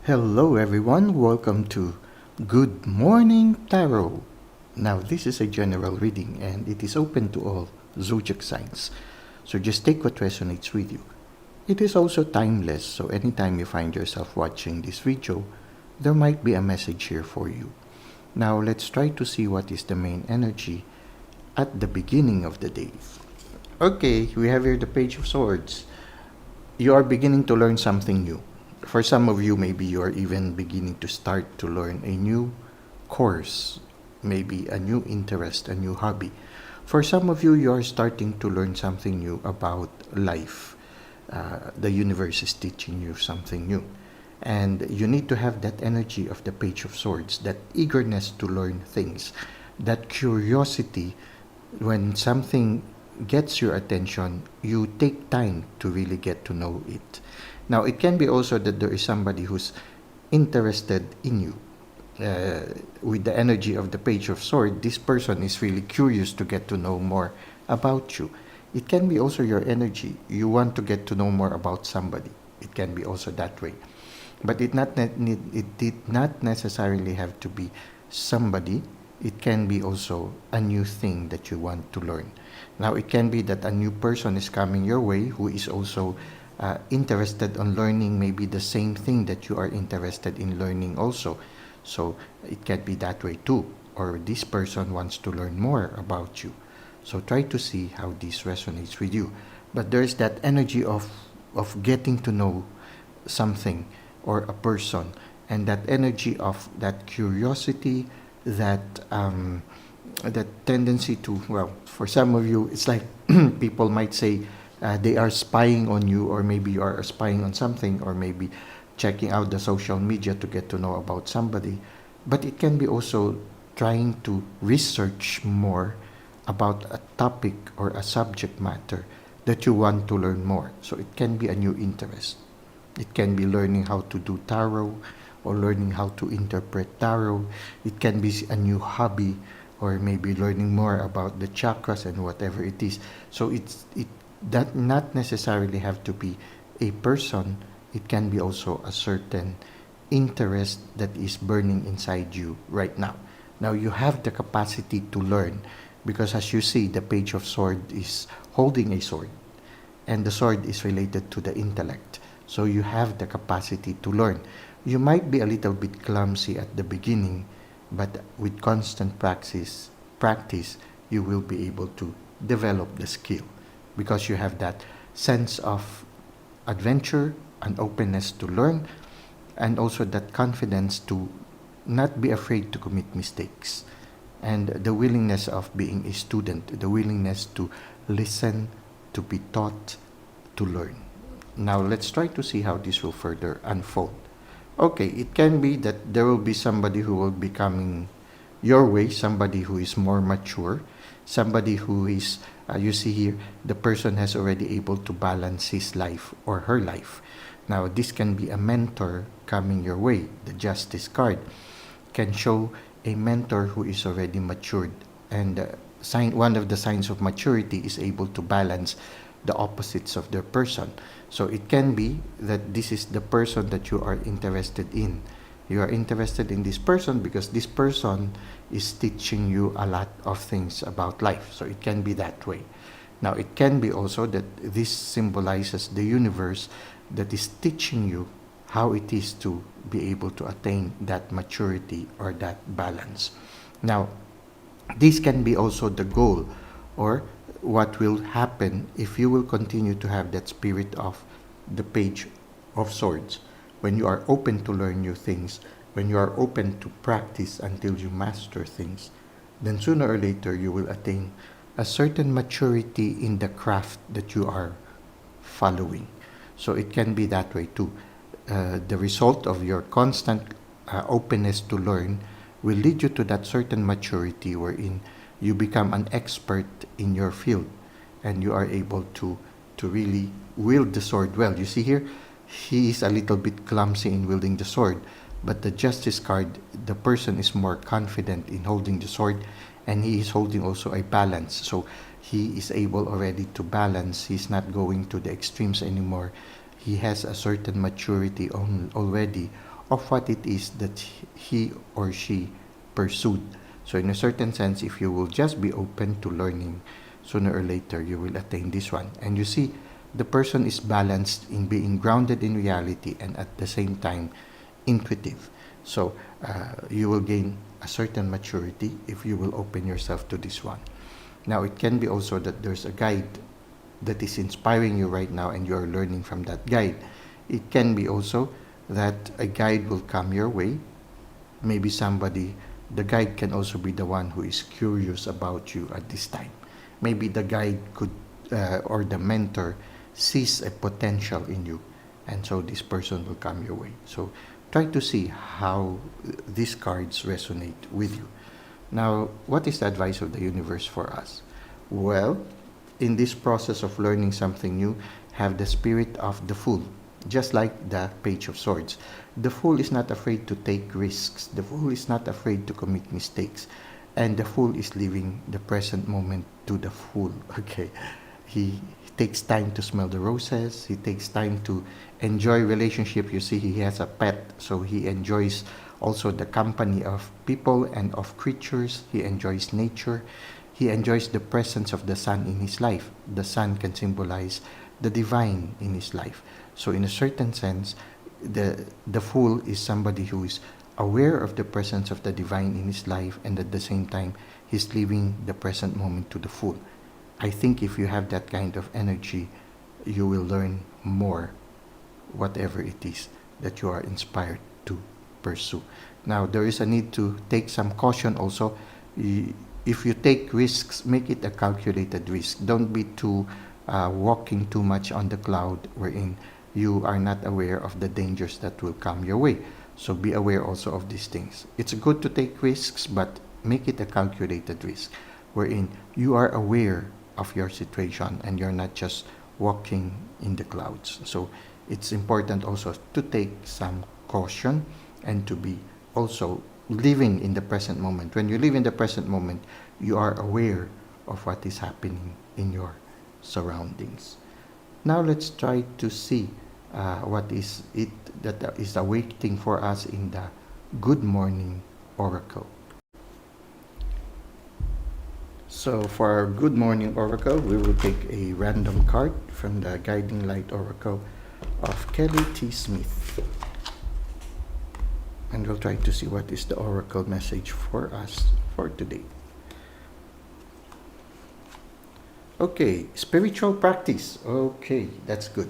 Hello everyone, welcome to Good Morning Tarot. Now this is a general reading and it is open to all zodiac signs. So just take what resonates with you. It is also timeless, so anytime you find yourself watching this video, there might be a message here for you. Now let's try to see what is the main energy at the beginning of the day. Okay, we have here the Page of Swords. You are beginning to learn something new. For some of you, maybe you are even beginning to start to learn a new course, maybe a new interest, a new hobby. For some of you, you are starting to learn something new about life. The universe is teaching you something new. And you need to have that energy of the Page of Swords, that eagerness to learn things, that curiosity. When something gets your attention, you take time to really get to know it. Now, it can be also that there is somebody who's interested in you. With the energy of the Page of Swords, this person is really curious to get to know more about you. It can be also your energy. You want to get to know more about somebody. It can be also that way. But it did not necessarily have to be somebody. It can be also a new thing that you want to learn. Now, it can be that a new person is coming your way who is also interested in learning maybe the same thing that you are interested in learning also. So it can be that way too. Or this person wants to learn more about you. So try to see how this resonates with you. But there's that energy of getting to know something or a person, and that energy of that curiosity, that that tendency to, well, for some of you, it's like people might say they are spying on you, or maybe you are spying on something, or maybe checking out the social media to get to know about somebody. But it can be also trying to research more about a topic or a subject matter that you want to learn more. So it can be a new interest. It can be learning how to do tarot or learning how to interpret tarot. It can be a new hobby, or maybe learning more about the chakras and whatever it is. So it that not necessarily have to be a person. It can be also a certain interest that is burning inside you right now. Now you have the capacity to learn, because as you see, the Page of Swords is holding a sword, and the sword is related to the intellect. So you have the capacity to learn. You might be a little bit clumsy at the beginning, but with constant practice, you will be able to develop the skill, because you have that sense of adventure, an openness to learn, and also that confidence to not be afraid to commit mistakes, and the willingness of being a student, the willingness to listen, to be taught, to learn. Now let's try to see how this will further unfold. Okay, it can be that there will be somebody who will be coming your way, somebody who is more mature, somebody who is, you see here, the person has already able to balance his life or her life. Now this can be a mentor coming your way. The Justice card can show a mentor who is already matured, and one of the signs of maturity is able to balance the opposites of their person. So it can be that this is the person that you are interested in. You are interested in this person because this person is teaching you a lot of things about life. So it can be that way. Now it can be also that this symbolizes the universe that is teaching you how it is to be able to attain that maturity or that balance. Now, this can be also the goal, or what will happen if you will continue to have that spirit of the Page of Swords. When you are open to learn new things, when you are open to practice until you master things, then sooner or later you will attain a certain maturity in the craft that you are following. So it can be that way too. The result of your constant openness to learn will lead you to that certain maturity wherein you become an expert in your field, and you are able to really wield the sword well. You see here, he is a little bit clumsy in wielding the sword, but the Justice card, the person is more confident in holding the sword, and he is holding also a balance. So he is able already to balance. He's not going to the extremes anymore. He has a certain maturity already of what it is that he or she pursued. So in a certain sense, if you will just be open to learning, sooner or later you will attain this one. And you see, the person is balanced in being grounded in reality and at the same time intuitive. So you will gain a certain maturity if you will open yourself to this one. Now, it can be also that there's a guide that is inspiring you right now and you're learning from that guide. It can be also that a guide will come your way. Maybe the guide can also be the one who is curious about you at this time. Maybe the guide could, or the mentor sees a potential in you, and so this person will come your way. So try to see how these cards resonate with you. Now, what is the advice of the universe for us? Well, in this process of learning something new, have the spirit of the fool, just like the Page of Swords. The fool is not afraid to take risks. The fool is not afraid to commit mistakes. And the fool is living the present moment to the full. Okay, he takes time to smell the roses. He takes time to enjoy relationship. You see, he has a pet, so he enjoys also the company of people and of creatures. He enjoys nature. He enjoys the presence of the sun in his life. The sun can symbolize the divine in his life. So in a certain sense, the fool is somebody who is aware of the presence of the divine in his life, and at the same time he's living the present moment to the full. I think if you have that kind of energy, you will learn more, whatever it is that you are inspired to pursue. Now, there is a need to take some caution also. If you take risks, make it a calculated risk. Don't be too walking too much on the cloud wherein you are not aware of the dangers that will come your way. So be aware also of these things. It's good to take risks, but make it a calculated risk wherein you are aware of your situation and you're not just walking in the clouds. So it's important also to take some caution and to be also living in the present moment. When you live in the present moment, you are aware of what is happening in your surroundings. Now let's try to see what is it that is awaiting for us in the Good Morning Oracle. So for our Good Morning Oracle, we will take a random card from the Guiding Light Oracle of Kelly T. Smith. And we'll try to see what is the Oracle message for us for today. Okay, spiritual practice. Okay, that's good.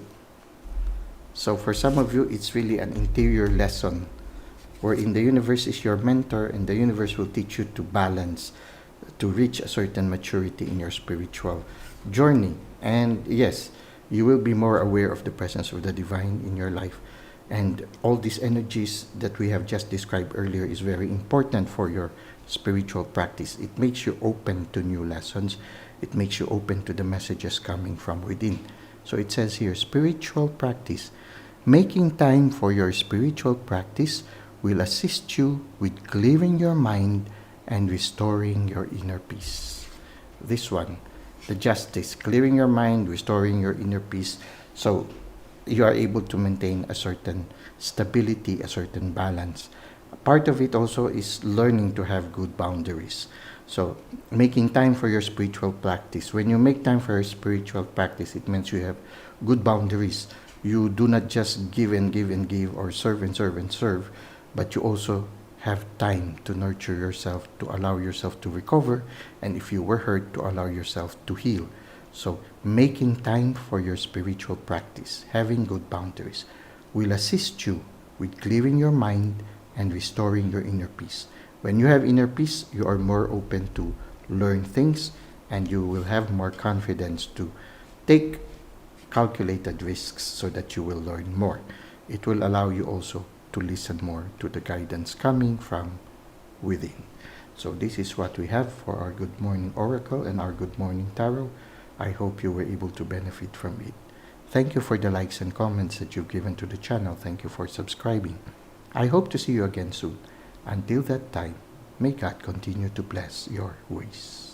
So for some of you, it's really an interior lesson wherein the universe is your mentor and the universe will teach you to balance, to reach a certain maturity in your spiritual journey. And yes, you will be more aware of the presence of the divine in your life. And all these energies that we have just described earlier is very important for your spiritual practice. It makes you open to new lessons. It makes you open to the messages coming from within. So it says here, spiritual practice. Making time for your spiritual practice will assist you with clearing your mind and restoring your inner peace. This one, the justice, clearing your mind, restoring your inner peace. So you are able to maintain a certain stability, a certain balance. Part of it also is learning to have good boundaries. So making time for your spiritual practice. When you make time for your spiritual practice, it means you have good boundaries. You do not just give and give and give, or serve and serve and serve, but you also have time to nurture yourself, to allow yourself to recover, and if you were hurt, to allow yourself to heal. So making time for your spiritual practice, having good boundaries, will assist you with clearing your mind and restoring your inner peace. When you have inner peace, you are more open to learn things, and you will have more confidence to take calculated risks so that you will learn more. It will allow you also to listen more to the guidance coming from within. So this is what we have for our Good Morning Oracle and our Good Morning Tarot. I hope you were able to benefit from it. Thank you for the likes and comments that you've given to the channel. Thank you for subscribing. I hope to see you again soon. Until that time, may God continue to bless your ways.